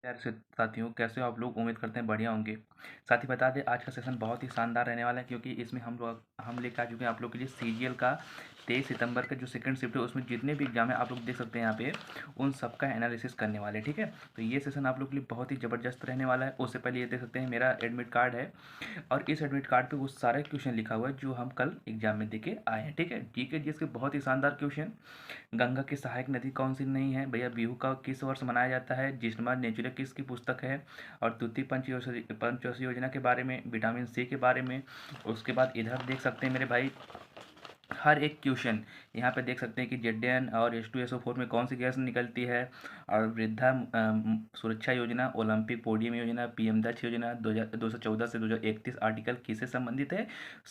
प्यारे से साथियों, कैसे हो आप लोग? उम्मीद करते हैं बढ़िया होंगे। साथ ही बता दें, आज का सेशन बहुत ही शानदार रहने वाला है, क्योंकि इसमें हम लेकर आ चुके हैं आप लोग के लिए सीजीएल का 23 सितंबर का जो सेकंड शिफ्ट है, उसमें जितने भी एग्जाम है आप लोग देख सकते हैं यहाँ पे, उन सब का एनालिसिस करने वाले हैं। ठीक है, तो ये सेशन आप लोग के लिए बहुत ही ज़बरदस्त रहने वाला है। उससे पहले ये देख सकते हैं मेरा एडमिट कार्ड है, और इस एडमिट कार्ड पे वो सारे क्वेश्चन लिखा हुआ है जो हम कल एग्जाम में देके आए हैं। ठीक है, जीके जीएस के बहुत ही शानदार क्वेश्चन। गंगा की सहायक नदी कौन सी नहीं है भैया? बिहू का किस वर्ष मनाया जाता है? जिस्मा नेचुरल किसकी पुस्तक है? और तृतीय पंचवर्षीय योजना के बारे में, विटामिन सी के बारे में। उसके बाद इधर देख सकते हैं मेरे भाई, हर एक क्वेश्चन यहाँ पे देख सकते हैं कि जेडेन और H2SO4 में कौन सी गैस निकलती है, और वृद्धा सुरक्षा योजना, ओलंपिक पोडियम योजना, पीएम दक्ष योजना 2014 से 2031 आर्टिकल किससे संबंधित है।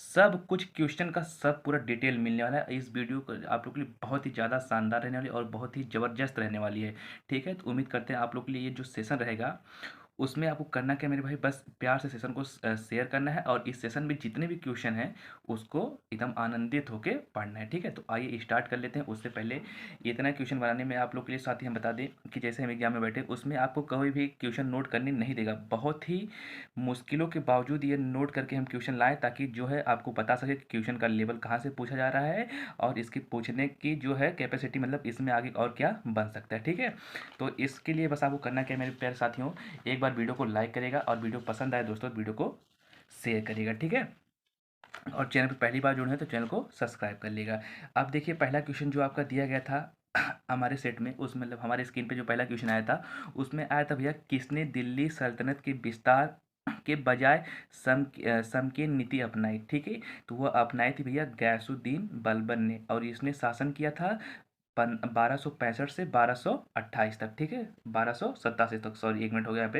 सब कुछ क्वेश्चन का सब पूरा डिटेल मिलने वाला है। इस वीडियो को आप लोग के लिए बहुत ही ज़्यादा शानदार रहने वाली और बहुत ही ज़बरदस्त रहने वाली है। ठीक है, तो उम्मीद करते हैं आप लोग के लिए ये जो सेशन रहेगा उसमें आपको करना क्या मेरे भाई, बस प्यार से सेशन को शेयर करना है, और इस सेशन में जितने भी क्वेश्चन हैं उसको एकदम आनंदित होकर पढ़ना है। ठीक है, तो आइए स्टार्ट कर लेते हैं। उससे पहले इतना क्वेश्चन बनाने में आप लोग के लिए साथ ही हम बता दें कि जैसे हम एग्जाम में बैठे, उसमें आपको कोई भी क्वेश्चन नोट करने नहीं देगा। बहुत ही मुश्किलों के बावजूद ये नोट करके हम क्वेश्चन लाएँ, ताकि जो है आपको बता सके कि क्वेश्चन का लेवल कहाँ से पूछा जा रहा है, और इसकी पूछने की जो है कैपेसिटी, मतलब इसमें आगे और क्या बन सकता है। ठीक है, तो इसके लिए बस आपको करना क्या है मेरे प्यारे साथियों, एक बार वीडियो को लाइक करेगा, और वीडियो पसंद आए दोस्तों तो वीडियो को शेयर करिएगा। ठीक है, और चैनल पर पहली बार जुड़े हैं तो चैनल को सब्सक्राइब कर लेगा। अब देखिए, पहला क्वेश्चन जो आपका दिया गया था हमारे सेट में, उस मतलब हमारे स्क्रीन पे जो पहला क्वेश्चन आया था, उसमें आया था भैया, किसने दिल्ली सल्तनत के विस्तार के बजाय समकीय नीति अपनाई। ठीक है, तो वह अपनाई थी भैया गयासुद्दीन बलबन ने, और इसने शासन किया था 1265 से 1228 तक। ठीक है, 1287 तक, सॉरी एक मिनट हो गया यहाँ पे।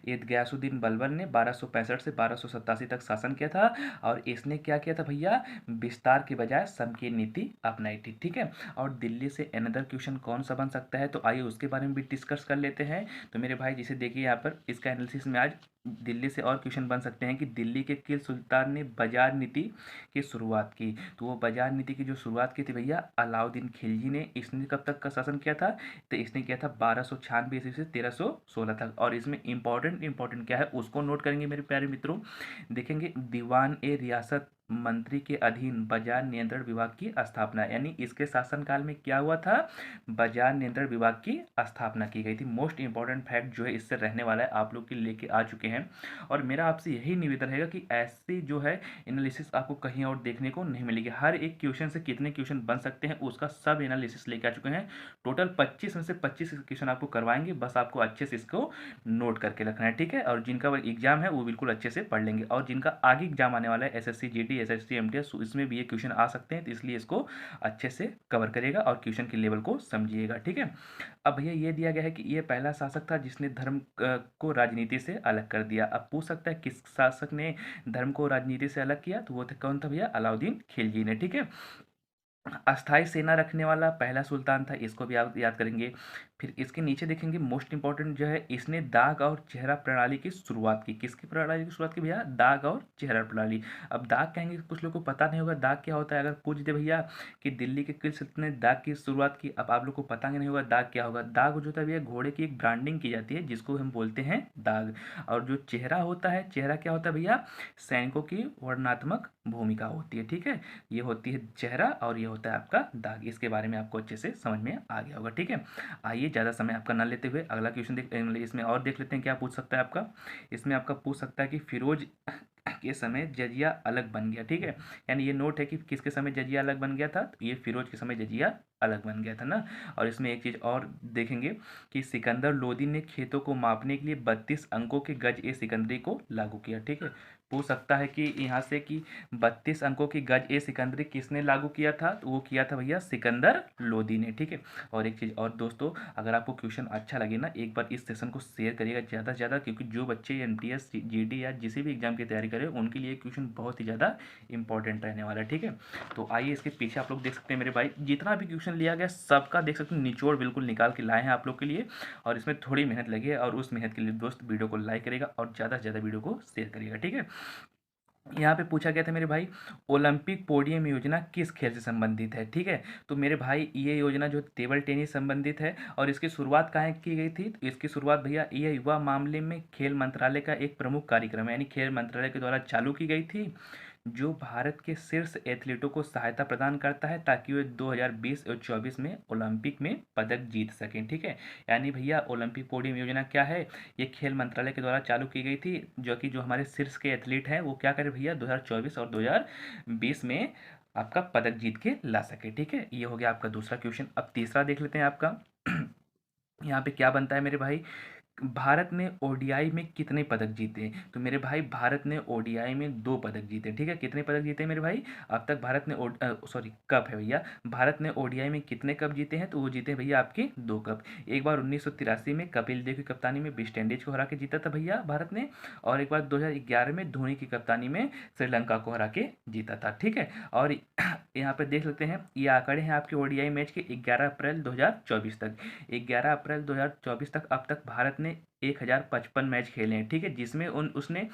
ये गयासुद्दीन बलबन ने 1265 से 1287 तक शासन किया था, और इसने क्या किया था भैया, विस्तार के बजाय समकीय नीति अपनाई थी। ठीक है, और दिल्ली से अनदर क्वेश्चन कौन सा बन सकता है, तो आइए उसके बारे में भी डिस्कस कर लेते हैं। तो मेरे भाई जिसे देखिए यहाँ पर, इसका एनालिसिस में आज दिल्ली से और क्वेश्चन बन सकते हैं कि दिल्ली के किस सुल्तान ने बाजार नीति की शुरुआत की। तो वो बाजार नीति की जो शुरुआत की थी भैया, अलाउद्दीन खिलजी ने। इसने कब तक का शासन किया था, तो इसने किया था 1296 ईस्वी से 1316 तक। और इसमें इंपॉर्टेंट क्या है उसको नोट करेंगे मेरे प्यारे मित्रों। देखेंगे, दीवान ए रियासत मंत्री के अधीन बाजार नियंत्रण विभाग की स्थापना, यानी इसके शासनकाल में क्या हुआ था, बाजार नियंत्रण विभाग की स्थापना की गई थी। मोस्ट इंपॉर्टेंट फैक्ट जो है इससे रहने वाला है, आप लोग के लेके आ चुके हैं। और मेरा आपसे यही निवेदन रहेगा कि ऐसी जो है एनालिसिस आपको कहीं और देखने को नहीं मिलेगी। हर एक क्वेश्चन से कितने क्वेश्चन बन सकते हैं उसका सब एनालिसिस लेके आ चुके हैं। टोटल 25 में से 25 क्वेश्चन आपको करवाएंगे, बस आपको अच्छे से इसको नोट करके रखना है। ठीक है, और जिनका एग्जाम है वो बिल्कुल अच्छे से पढ़ लेंगे, और जिनका आगे एग्जाम आने वाला है SSC GD SSC MTS, इसमें भी ये क्वेश्चन आ सकते हैं, तो इसलिए इसको अच्छे से कवर करेगा और क्वेश्चन के लेवल को समझिएगा। ठीक है, अब भैया ये दिया गया है कि ये पहला शासक था जिसने धर्म को राजनीति से अलग कर दिया। अब पूछ सकता है किस शासक ने धर्म को राजनीति से अलग किया, तो वो था कौन था भैया, अलाउद्दीन खिलजी ने। ठीक है, अस्थाई सेना रखने वाला पहला सुल्तान था, इसको भी आप याद करेंगे। फिर इसके नीचे देखेंगे, मोस्ट इंपॉर्टेंट जो है, इसने दाग और चेहरा प्रणाली की शुरुआत की। किसकी प्रणाली की शुरुआत की भैया, दाग और चेहरा प्रणाली। अब दाग कहेंगे, कुछ लोग को पता नहीं होगा दाग क्या होता है। अगर पूछ दे भैया कि दिल्ली के किस सल्तनत ने दाग की शुरुआत की, अब आप लोग को पता नहीं होगा दाग क्या होगा। दाग जो होता है भैया, घोड़े की एक ब्रांडिंग की जाती है जिसको हम बोलते हैं दाग। और जो चेहरा होता है, चेहरा क्या होता है भैया, सैनिकों की वर्णनात्मक भूमिका होती है। ठीक है, ये होती है चेहरा, और ये होता है आपका दाग। इसके बारे में आपको अच्छे से समझ में आ गया होगा। ठीक है, आइए ज़्यादा समय आपका ना लेते हुए अगला क्वेश्चन इसमें और देख लेते हैं क्या पूछ सकता है आपका। इसमें आपका पूछ सकता है कि फिरोज के समय जजिया अलग बन गया। ठीक है, यानी ये नोट है कि किसके समय जजिया अलग बन गया था, तो ये फिरोज के समय जजिया अलग बन गया था ना। और इसमें एक चीज़ और देखेंगे कि सिकंदर लोदी ने खेतों को मापने के लिए 32 अंकों के गज ए सिकंदरी को लागू किया। ठीक है, पूछ सकता है कि यहाँ से कि 32 अंकों की गज ए सिकंदरी किसने लागू किया था, तो वो किया था भैया सिकंदर लोदी ने। ठीक है, और एक चीज़ और दोस्तों, अगर आपको क्वेश्चन अच्छा लगे ना, एक बार इस सेशन को शेयर करिएगा ज़्यादा से ज़्यादा, क्योंकि जो बच्चे MTS GD या किसी भी एग्जाम की तैयारी करें उनके लिए क्वेश्चन बहुत ही ज़्यादा इंपॉर्टेंट रहने वाला है। ठीक है, तो आइए इसके पीछे आप लोग देख सकते हैं मेरे भाई, जितना भी क्वेश्चन लिया गया सबका देख सकते हैं निचोड़ बिल्कुल निकाल के लाए हैं आप लोग के लिए, और इसमें थोड़ी मेहनत लगी है, और उस मेहनत के लिए दोस्त वीडियो को लाइक करेगा और ज़्यादा से ज़्यादा वीडियो को शेयर करिएगा। ठीक है, यहाँ पे पूछा गया था मेरे भाई, ओलंपिक पोडियम योजना किस खेल से संबंधित है, ठीक है। तो मेरे भाई ये योजना जो टेबल टेनिस संबंधित है, और इसकी शुरुआत कहाँ की गई थी, तो इसकी शुरुआत भैया ये युवा मामले में खेल मंत्रालय का एक प्रमुख कार्यक्रम है, यानी खेल मंत्रालय के द्वारा चालू की गई थी, जो भारत के शीर्ष एथलीटों को सहायता प्रदान करता है ताकि वे 2020 और 24 में ओलंपिक में पदक जीत सकें, ठीक है। यानी भैया ओलंपिक पोडियम योजना क्या है, ये खेल मंत्रालय के द्वारा चालू की गई थी, जो हमारे शीर्ष के एथलीट हैं वो क्या करें भैया 2024 और 2020 में आपका पदक जीत के ला सके, ठीक है। ये हो गया आपका दूसरा क्वेश्चन। अब तीसरा देख लेते हैं आपका। यहाँ पे क्या बनता है मेरे भाई, भारत ने ओडीआई में कितने पदक जीते, तो मेरे भाई भारत ने ओडीआई में 2 पदक जीते, ठीक है। कितने पदक जीते मेरे भाई, अब तक भारत ने सॉरी कप है भैया, भारत ने ओडीआई में कितने कप जीते हैं, तो वो जीते भैया आपके 2 कप। एक बार 1983 में कपिल देव की कप्तानी में वेस्ट इंडीज को हरा के जीता था भैया भारत ने, और एक बार 2011 में धोनी की कप्तानी में श्रीलंका को हरा के जीता था, ठीक है। और यहाँ पे देख लेते हैं, ये आंकड़े हैं आपके ओडीआई मैच के 11 अप्रैल 2024 तक। 11 अप्रैल 2024 तक अब तक भारत ने 1055 मैच खेले हैं, ठीक है, जिसमें उसने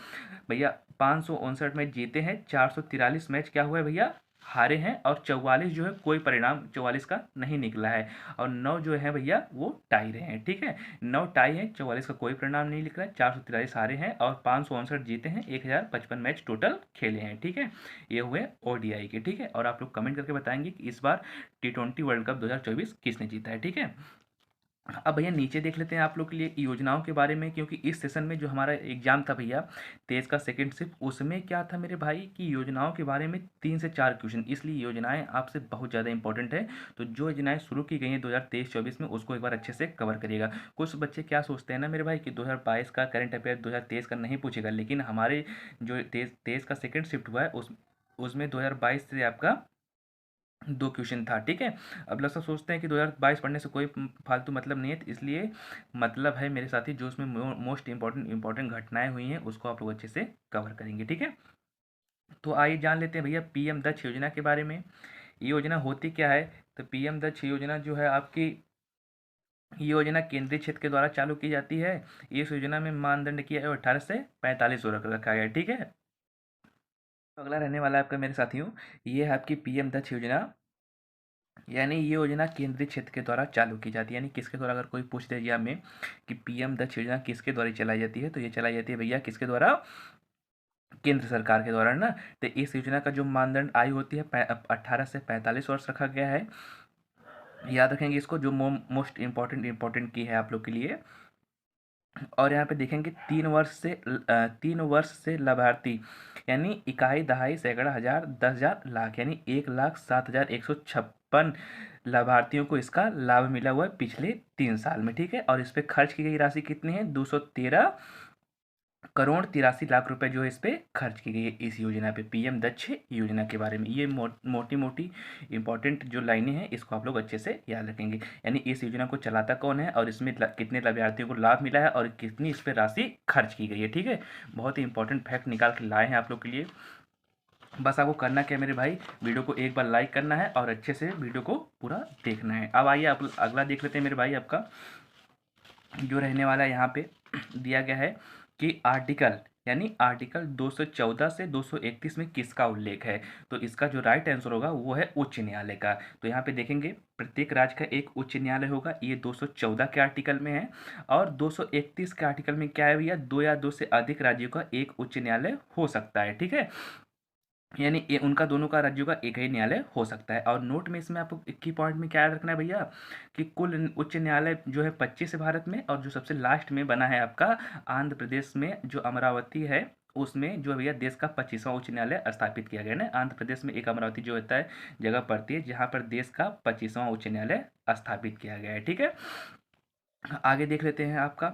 भैया 559 मैच जीते हैं, 443 मैच क्या हुआ है भैया हारे हैं, और 44 जो है कोई परिणाम 44 का नहीं निकला है, और 9 जो है भैया वो टाई रहे हैं, ठीक है। 9 टाई है, 44 का कोई परिणाम नहीं निकला है, 443 हारे हैं और 559 जीते हैं, 1055 मैच टोटल खेले हैं, ठीक है। ये हुए ओडीआई के, ठीक है। और आप लोग कमेंट करके बताएंगे कि इस बार T20 वर्ल्ड कप 2024 किसने जीता है, ठीक है। अब भैया नीचे देख लेते हैं आप लोग के लिए योजनाओं के बारे में, क्योंकि इस सेशन में जो हमारा एग्जाम था भैया तेज का सेकंड शिफ्ट, उसमें क्या था मेरे भाई कि योजनाओं के बारे में 3 से 4 क्वेश्चन, इसलिए योजनाएं आपसे बहुत ज़्यादा इंपॉर्टेंट है। तो जो योजनाएं शुरू की गई हैं 2023-24 में उसको एक बार अच्छे से कवर करिएगा। कुछ बच्चे क्या सोचते हैं ना मेरे भाई कि 2022 का करंट अफेयर 2023 का नहीं पूछेगा, लेकिन हमारे जो तेज तेज का सेकेंड शिफ्ट हुआ है उसमें 2022 से आपका 2 क्वेश्चन था, ठीक है। अब लोग सब सोचते हैं कि 2022 पढ़ने से कोई फालतू मतलब नहीं है, तो इसलिए मतलब है मेरे साथी, जो उसमें मोस्ट इंपॉर्टेंट घटनाएं हुई हैं उसको आप लोग अच्छे से कवर करेंगे, ठीक है। तो आइए जान लेते हैं भैया पीएम दक्ष योजना के बारे में। ये योजना होती क्या है, तो पीएम दक्ष योजना जो है आपकी, ये योजना केंद्रीय क्षेत्र के द्वारा चालू की जाती है। इस योजना में मानदंड किया है 18 से 45 वर्ष रखा गया है, ठीक है। तो अगला रहने वाला है आपका मेरे साथियों, ये है आपकी पीएम दक्ष योजना, यानी ये योजना केंद्रीय क्षेत्र के द्वारा चालू की जाती है। यानी किसके द्वारा, अगर कोई पूछ दे हमें कि पीएम दक्ष योजना किसके द्वारा चलाई जाती है, तो ये चलाई जाती है भैया किसके द्वारा, केंद्र सरकार के द्वारा ना। तो इस योजना का जो मानदंड आयु होती है 18 से 45 वर्ष रखा गया है। याद रखेंगे इसको, जो मोस्ट इंपॉर्टेंट की है आप लोग के लिए। और यहाँ पे देखेंगे 3 वर्ष से लाभार्थी, यानी इकाई दहाई सैकड़ा हजार 10,000 लाख, यानी 1,07,156 लाभार्थियों को इसका लाभ मिला हुआ है पिछले 3 साल में, ठीक है। और इस पे खर्च की गई राशि कितनी है, 213 करोड़ 83 लाख रुपए जो है इस पे खर्च की गई है इस योजना पे, पीएम दक्ष योजना के बारे में। ये मोटी मोटी इंपॉर्टेंट जो लाइनें हैं इसको आप लोग अच्छे से याद रखेंगे। यानी इस योजना को चलाता कौन है, और इसमें कितने लाभार्थियों को लाभ मिला है, और कितनी इस पर राशि खर्च की गई है, ठीक है। बहुत ही इंपॉर्टेंट फैक्ट निकाल के लाए हैं आप लोग के लिए। बस आपको करना क्या है मेरे भाई, वीडियो को एक बार लाइक करना है और अच्छे से वीडियो को पूरा देखना है। अब आइए आप अगला देख लेते हैं मेरे भाई, आपका जो रहने वाला है यहाँ पे दिया गया है कि आर्टिकल 214 से 231 में किसका उल्लेख है, तो इसका जो राइट आंसर होगा वो है उच्च न्यायालय का। तो यहाँ पे देखेंगे प्रत्येक राज्य का एक उच्च न्यायालय होगा, ये 214 के आर्टिकल में है, और 231 के आर्टिकल में क्या है भैया, 2 या 2 से अधिक राज्यों का एक उच्च न्यायालय हो सकता है, ठीक है। यानी ये उनका दोनों का राज्यों का एक ही न्यायालय हो सकता है। और नोट में इसमें आपको एक ही पॉइंट में क्या याद रखना है भैया कि कुल उच्च न्यायालय जो है 25 है भारत में, और जो सबसे लास्ट में बना है आपका आंध्र प्रदेश में जो अमरावती है, उसमें जो भैया देश का 25वां उच्च न्यायालय स्थापित किया गया ना। आंध्र प्रदेश में एक अमरावती जो होता है जगह पड़ती है जहाँ पर देश का 25वां उच्च न्यायालय स्थापित किया गया है, ठीक है। आगे देख लेते हैं आपका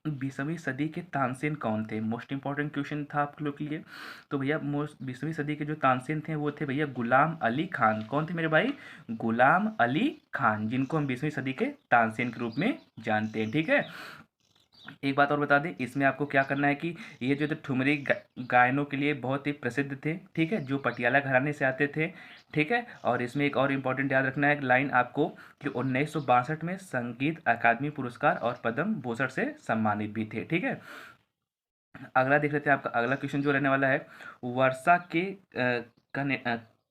20वीं सदी के तानसेन कौन थे, मोस्ट इंपॉर्टेंट क्वेश्चन था आप लोग के लिए। तो भैया 20वीं सदी के जो तानसेन थे वो थे भैया गुलाम अली खान। कौन थे मेरे भाई, गुलाम अली खान, जिनको हम 20वीं सदी के तानसेन के रूप में जानते हैं, ठीक है। एक बात और बता दें, इसमें आपको क्या करना है कि ये जो थे ठुमरी गायनों के लिए बहुत ही प्रसिद्ध थे, ठीक है, जो पटियाला घराने से आते थे, ठीक है। और इसमें एक और इम्पोर्टेंट याद रखना है लाइन आपको कि 1962 में संगीत अकादमी पुरस्कार और पद्म भूषण से सम्मानित भी थे, ठीक है। अगला देख लेते हैं, आपका अगला क्वेश्चन जो रहने वाला है, वर्षा के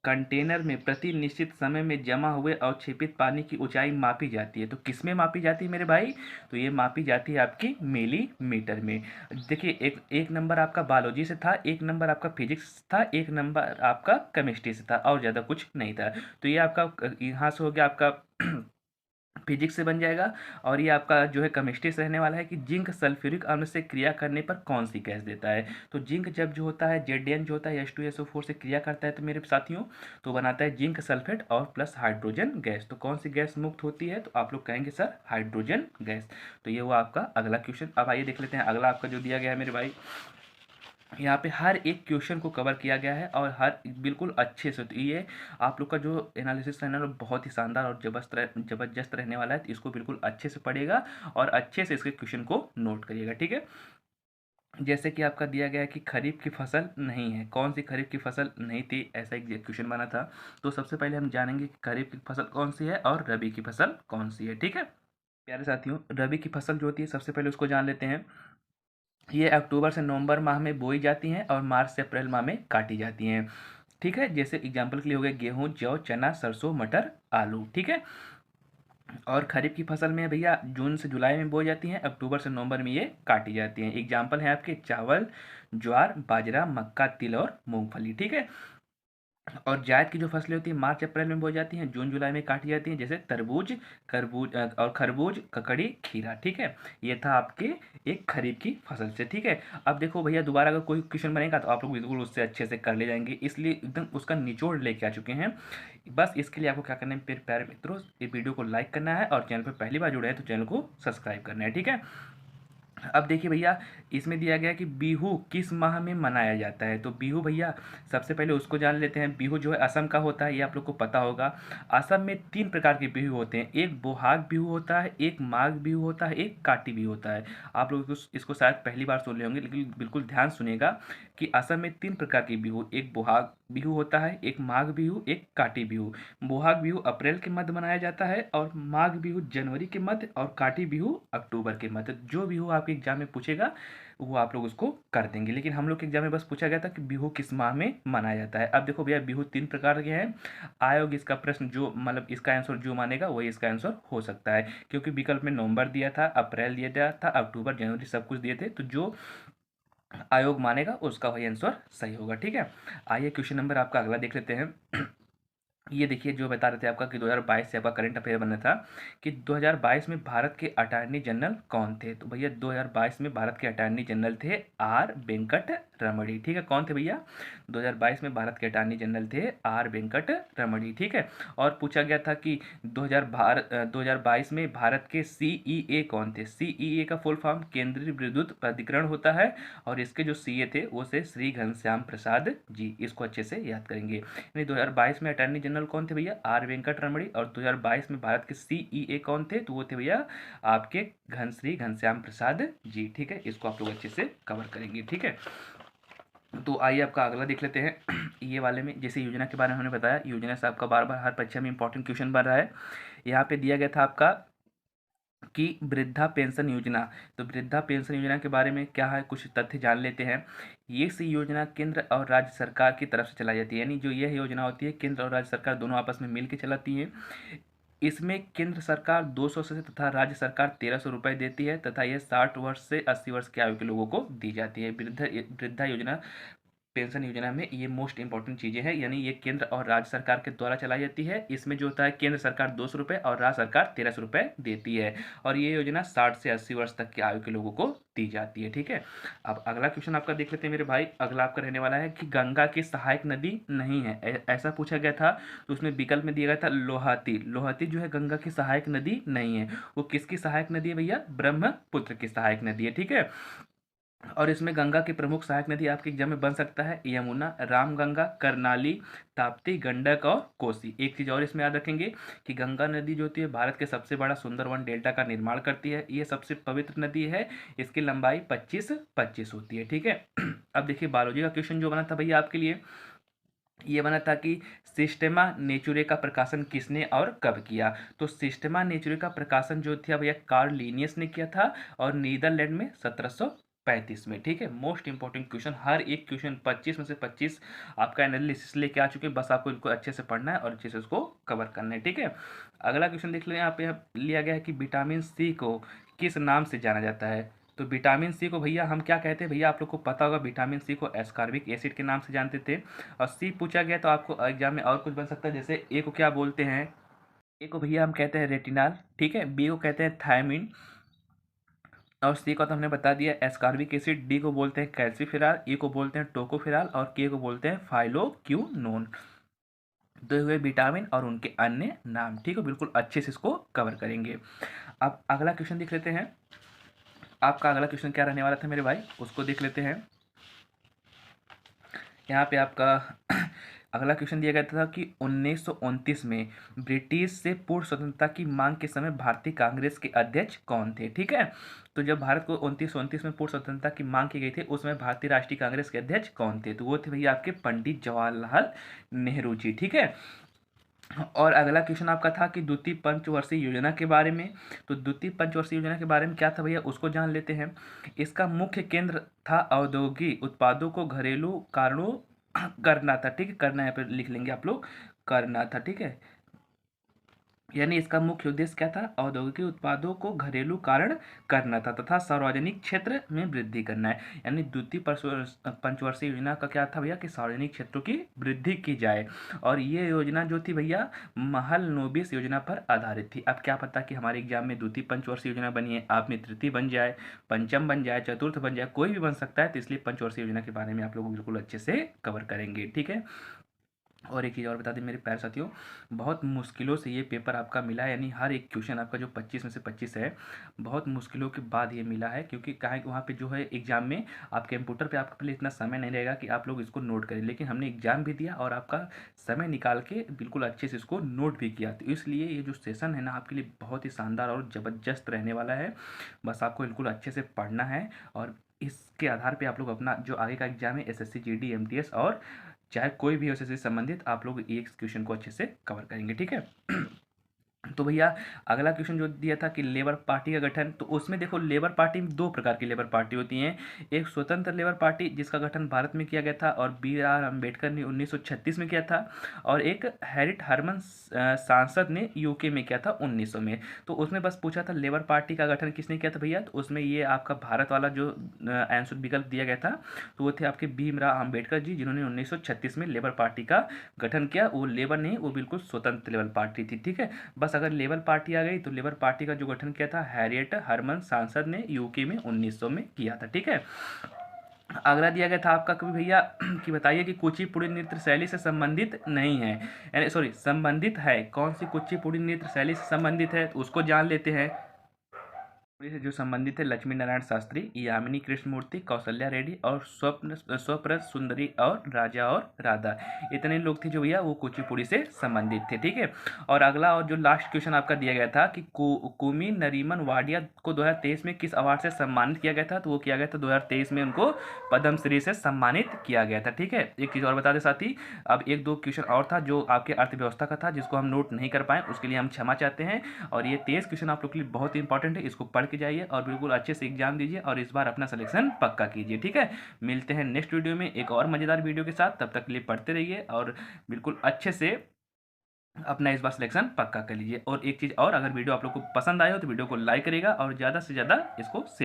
कंटेनर में प्रति निश्चित समय में जमा हुए अवक्षेपित पानी की ऊंचाई मापी जाती है। तो किस में मापी जाती है मेरे भाई? तो ये मापी जाती है आपकी मिलीमीटर में। देखिए, एक एक नंबर आपका बायोलॉजी से था, एक नंबर आपका फिजिक्स था, एक नंबर आपका केमिस्ट्री से था, और ज़्यादा कुछ नहीं था। तो ये आपका यहाँ से हो गया आपका फिजिक्स से बन जाएगा। और ये आपका जो है केमिस्ट्री से रहने वाला है कि जिंक सल्फ्यूरिक अम्ल से क्रिया करने पर कौन सी गैस देता है। तो जिंक जब जो होता है जेडीएन जो होता है H2SO4 से क्रिया करता है तो मेरे साथियों, तो बनाता है जिंक सल्फेट और प्लस हाइड्रोजन गैस। तो कौन सी गैस मुक्त होती है? तो आप लोग कहेंगे सर हाइड्रोजन गैस। तो ये हुआ आपका अगला क्वेश्चन। अब आइए देख लेते हैं अगला आपका जो दिया गया है मेरे भाई। यहाँ पे हर एक क्वेश्चन को कवर किया गया है और हर बिल्कुल अच्छे से। तो ये आप लोग का जो एनालिसिस है ना, वो बहुत ही शानदार और जबरदस्त रहने वाला है। तो इसको बिल्कुल अच्छे से पढ़िएगा और अच्छे से इसके क्वेश्चन को नोट करिएगा, ठीक है। जैसे कि आपका दिया गया है कि खरीफ की फसल नहीं है, कौन सी खरीफ की फसल नहीं थी, ऐसा एक क्वेश्चन बना था। तो सबसे पहले हम जानेंगे कि खरीफ की फसल कौन सी है और रबी की फसल कौन सी है, ठीक है। प्यारे साथियों, रबी की फसल जो होती है सबसे पहले उसको जान लेते हैं। ये अक्टूबर से नवंबर माह में बोई जाती हैं और मार्च से अप्रैल माह में काटी जाती हैं, ठीक है। जैसे एग्जाम्पल के लिए हो गए गेहूँ, जौ, चना, सरसों, मटर, आलू, ठीक है। और खरीफ की फसल में भैया जून से जुलाई में बोई जाती हैं, अक्टूबर से नवंबर में ये काटी जाती हैं। एग्जाम्पल है आपके चावल, ज्वार, बाजरा, मक्का, तिल और मूंगफली, ठीक है। और जायद की जो फसलें होती हैं मार्च अप्रैल में बोई जाती हैं, जून जुलाई में काटी जाती हैं, जैसे तरबूज, और खरबूज, ककड़ी, खीरा, ठीक है। ये था आपके एक खरीफ की फसल से, ठीक है। अब देखो भैया, दोबारा अगर कोई क्वेश्चन बनेगा तो आप लोग बिल्कुल उससे अच्छे से कर ले जाएंगे, इसलिए एकदम उसका निचोड़ लेके आ चुके हैं। बस इसके लिए आपको क्या करना है मेरे प्यारे मित्रों, ये वीडियो को लाइक करना है और चैनल पर पहली बार जुड़े हैं तो चैनल को सब्सक्राइब करना है, ठीक है। अब देखिए भैया, इसमें दिया गया है कि बिहू किस माह में मनाया जाता है। तो बिहू भैया सबसे पहले उसको जान लेते हैं। बिहू जो है असम का होता है, ये आप लोग को पता होगा। असम में 3 प्रकार के बिहू होते हैं, एक बोहाग बिहू होता है, एक माघ बिहू होता है, एक काटी बिहू होता है। आप लोग इसको शायद पहली बार सुन रहे होंगे, लेकिन बिल्कुल ध्यान सुनेगा कि असम में 3 प्रकार के बिहू, एक बोहाग बिहू होता है, एक माघ बिहू, एक काटी बिहू। बोहाग बिहू अप्रैल के मध्य मनाया जाता है और माघ बिहू जनवरी के मध्य और काटी बिहू अक्टूबर के मध्य। जो बिहू आपके एग्जाम में पूछेगा वो आप लोग उसको कर देंगे, लेकिन हम लोग के एग्जाम में बस पूछा गया था कि बिहू किस माह में मनाया जाता है। अब देखो भैया, बिहू 3 प्रकार के हैं। आयोग इसका प्रश्न जो मतलब इसका आंसर जो मानेगा वही इसका आंसर हो सकता है, क्योंकि विकल्प में नवंबर दिया था, अप्रैल दिया था, अक्टूबर, जनवरी सब कुछ दिए थे। तो जो आयोग मानेगा उसका वही आंसर सही होगा, ठीक है। आइए क्वेश्चन नंबर आपका अगला देख लेते हैं। ये देखिए, जो बता रहे थे आपका कि 2022 से आपका करंट अफेयर बनना था कि 2022 में भारत के अटॉर्नी जनरल कौन थे। तो भैया 2022 में भारत के अटॉर्नी जनरल थे आर वेंकट रमणी, ठीक है। कौन थे भैया? 2022 में भारत के अटॉर्नी जनरल थे आर वेंकट रमणी, ठीक है। और पूछा गया था कि 2022 में भारत के सीईए कौन थे। सीईए का फुल फॉर्म केंद्रीय विद्युत प्राधिकरण होता है, और इसके जो सीए थे वो से श्री घनश्याम प्रसाद जी। इसको अच्छे से याद करेंगे। यानी 2022 में अटॉर्नी जनरल कौन थे भैया? आर वेंकट रमणी। और 2022 में भारत के सीईए कौन थे? तो वो थे भैया आपके श्री घनश्याम प्रसाद जी, ठीक है। इसको आप लोग अच्छे से कवर करेंगे, ठीक है। तो आइए आपका अगला देख लेते हैं। ये वाले में जैसे योजना के बारे में हमने बताया, योजना से आपका बार बार हर परीक्षा में इंपॉर्टेंट क्वेश्चन बन रहा है। यहाँ पे दिया गया था आपका कि वृद्धा पेंशन योजना। तो वृद्धा पेंशन योजना के बारे में क्या है, कुछ तथ्य जान लेते हैं। ये सी योजना केंद्र और राज्य सरकार की तरफ से चलाई जाती है, यानी जो यह योजना होती है केंद्र और राज्य सरकार दोनों आपस में मिल के चलाती है। इसमें केंद्र सरकार 200 से तथा राज्य सरकार 1300 रुपये देती है, तथा यह 60 वर्ष से 80 वर्ष की आयु के लोगों को दी जाती है। वृद्धा योजना पेंशन योजना में ये मोस्ट इंपॉर्टेंट चीज़ें हैं, यानी ये केंद्र और राज्य सरकार के द्वारा चलाई जाती है। इसमें जो होता है केंद्र सरकार 200 रुपये और राज्य सरकार 1300 रुपये देती है, और ये योजना 60 से 80 वर्ष तक की आयु के लोगों को दी जाती है, ठीक है। अब अगला क्वेश्चन आपका देख लेते हैं मेरे भाई। अगला आपका रहने वाला है कि गंगा की सहायक नदी नहीं है, ऐसा पूछा गया था। तो उसमें विकल्प में दिया गया था लोहाती। लोहाती जो है गंगा की सहायक नदी नहीं है। वो किसकी सहायक नदी है भैया? ब्रह्मपुत्र की सहायक नदी है, ठीक है। और इसमें गंगा की प्रमुख सहायक नदी आपके एग्जाम में बन सकता है यमुना, रामगंगा, करनाली, ताप्ती, गंडक और कोसी। एक चीज़ और इसमें याद रखेंगे कि गंगा नदी जो होती है भारत के सबसे बड़ा सुंदरवन डेल्टा का निर्माण करती है। ये सबसे पवित्र नदी है, इसकी लंबाई 25 होती है, ठीक है। अब देखिए, बायोलॉजी का क्वेश्चन जो बना था भैया आपके लिए, ये बना था कि सिस्टेमा नेचुरे का प्रकाशन किसने और कब किया। तो सिस्टेमा नेचुरे का प्रकाशन जो था भैया कार्ल लिनियस ने किया था, और नीदरलैंड में 1700 35 में, ठीक है। मोस्ट इंपॉर्टेंट क्वेश्चन, हर एक क्वेश्चन 25 में से 25 आपका एनालिसिस लेके आ चुके हैं, बस आपको इनको अच्छे से पढ़ना है और अच्छे से उसको कवर करना है, ठीक है। अगला क्वेश्चन देख लें, यहाँ पे लिया गया है कि विटामिन सी को किस नाम से जाना जाता है। तो विटामिन सी को भैया हम क्या कहते हैं, भैया आप लोग को पता होगा, विटामिन सी को एस्कॉर्बिक एसिड के नाम से जानते थे। और सी पूछा गया तो आपको एग्जाम में और कुछ बन सकता है, जैसे ए को क्या बोलते हैं, ए को भैया हम कहते हैं रेटिनाल, ठीक है। बी को कहते हैं थायमिन, और सी को तो हमने बता दिया एस्कॉर्बिक एसिड। डी को बोलते हैं कैल्सीफेराल, ई को बोलते हैं टोकोफेराल, और के को बोलते हैं फाइलोक्यूनोन। तो हुए विटामिन और उनके अन्य नाम, ठीक है। बिल्कुल अच्छे से इसको कवर करेंगे। अब अगला क्वेश्चन देख लेते हैं, आपका अगला क्वेश्चन क्या रहने वाला था मेरे भाई, उसको देख लेते हैं। यहाँ पे आपका अगला क्वेश्चन दिया गया था कि 1929 में ब्रिटिश से पूर्ण स्वतंत्रता की मांग के समय भारतीय कांग्रेस के अध्यक्ष कौन थे, ठीक है। तो जब भारत को 1929 में पूर्ण स्वतंत्रता की मांग की गई थी, उसमें भारतीय राष्ट्रीय कांग्रेस के अध्यक्ष कौन थे, तो वो थे भैया आपके पंडित जवाहरलाल नेहरू जी, ठीक है। और अगला क्वेश्चन आपका था कि द्वितीय पंचवर्षीय योजना के बारे में। तो द्वितीय पंचवर्षीय योजना के बारे में क्या था भैया, उसको जान लेते हैं। इसका मुख्य केंद्र था औद्योगिक उत्पादों को घरेलू कारणों करना था, ठीक है। करना यहाँ पे लिख लेंगे आप लोग, करना था, ठीक है। यानी इसका मुख्य उद्देश्य क्या था, औद्योगिक उत्पादों को घरेलू कारण करना था तथा सार्वजनिक क्षेत्र में वृद्धि करना है। यानी द्वितीय पंचवर्षीय योजना का क्या था भैया कि सार्वजनिक क्षेत्रों की वृद्धि की जाए। और ये योजना जो थी भैया महलनोबिस योजना पर आधारित थी। अब क्या पता कि हमारे एग्जाम में द्वितीय पंचवर्षीय योजना बनी है, आप में तृतीय बन जाए, पंचम बन जाए, चतुर्थ बन जाए, कोई भी बन सकता है। तो इसलिए पंचवर्षीय योजना के बारे में आप लोग बिल्कुल अच्छे से कवर करेंगे, ठीक है। और एक चीज़ और बता दें मेरे प्यारे साथियों, बहुत मुश्किलों से ये पेपर आपका मिला है, यानी हर एक क्वेश्चन आपका जो 25 में से 25 है, बहुत मुश्किलों के बाद ये मिला है। क्योंकि कहाँ वहाँ पे जो है एग्जाम में आप कंप्यूटर पे आपके लिए इतना समय नहीं रहेगा कि आप लोग इसको नोट करें, लेकिन हमने एग्जाम भी दिया और आपका समय निकाल के बिल्कुल अच्छे से इसको नोट भी किया। तो इसलिए ये जो सेशन है ना आपके लिए बहुत ही शानदार और ज़बरदस्त रहने वाला है। बस आपको बिल्कुल अच्छे से पढ़ना है, और इसके आधार पे आप लोग अपना जो आगे का एग्जाम है एसएससी जीडी एमटीएस और चाहे कोई भी हो उससे संबंधित, आप लोग एक क्वेश्चन को अच्छे से कवर करेंगे, ठीक है। तो भैया अगला क्वेश्चन जो दिया था कि लेबर पार्टी का गठन, तो उसमें देखो लेबर पार्टी में दो प्रकार की लेबर पार्टी होती हैं। एक स्वतंत्र लेबर पार्टी जिसका गठन भारत में किया गया था और बी आर अम्बेडकर ने 1936 में किया था, और एक हैरिट हरमन सांसद ने यूके में किया था 1900 में। तो उसमें बस पूछा था लेबर पार्टी का गठन किसने किया था भैया, तो उसमें ये आपका भारत वाला जो आंसर विकल्प दिया गया था, तो वो थे आपके भीमराव अम्बेडकर जी, जिन्होंने 1936 में लेबर पार्टी का गठन किया। वो लेबर नहीं, वो बिल्कुल स्वतंत्र लेबर पार्टी थी, ठीक है। बस अगर लेबर पार्टी आ गई तो लेबर पार्टी का जो गठन किया था हैरियट हरमन सांसद ने यूके में 1900 में किया था, ठीक है। अगला दिया गया था आपका कभी भैया कि बताइए कि कुचिपुड़ी नृत्य शैली से संबंधित नहीं है, यानी सॉरी संबंधित है, कौन सी कुचिपुड़ी नृत्य शैली से संबंधित है, तो उसको जान लेते हैं। से जो संबंधित है लक्ष्मी नारायण शास्त्री, यामिनी कृष्णमूर्ति, कौशल्या रेड्डी और स्वप्न सुंदरी और राजा और राधा, इतने लोग थे जो भैया वो कुचिपुड़ी से संबंधित थे, ठीक है। और अगला और जो लास्ट क्वेश्चन आपका दिया गया था कि कुमी नरीमन वाडिया को 2023 में किस अवार्ड से सम्मानित किया गया था, तो वो किया गया था 2023 में उनको पद्मश्री से सम्मानित किया गया था, ठीक है। एक चीज़ और बता दें साथी, अब एक दो क्वेश्चन और था जो आपके अर्थव्यवस्था का था जिसको हम नोट नहीं कर पाए, उसके लिए हम क्षमा चाहते हैं। और ये 23 क्वेश्चन आप लोग के लिए बहुत ही इंपॉर्टेंट है, इसको पढ़ के जाइए और बिल्कुल अच्छे से एग्जाम दीजिए और इस बार अपना सिलेक्शन पक्का कीजिए, ठीक है। मिलते हैं नेक्स्ट वीडियो में एक और मज़ेदार वीडियो के साथ, तब तक के लिए पढ़ते रहिए और बिल्कुल अच्छे से अपना इस बार सिलेक्शन पक्का कर लीजिए। और एक चीज़ और, अगर वीडियो आप लोग को पसंद आए हो तो वीडियो को लाइक करिएगा और ज़्यादा से ज़्यादा इसको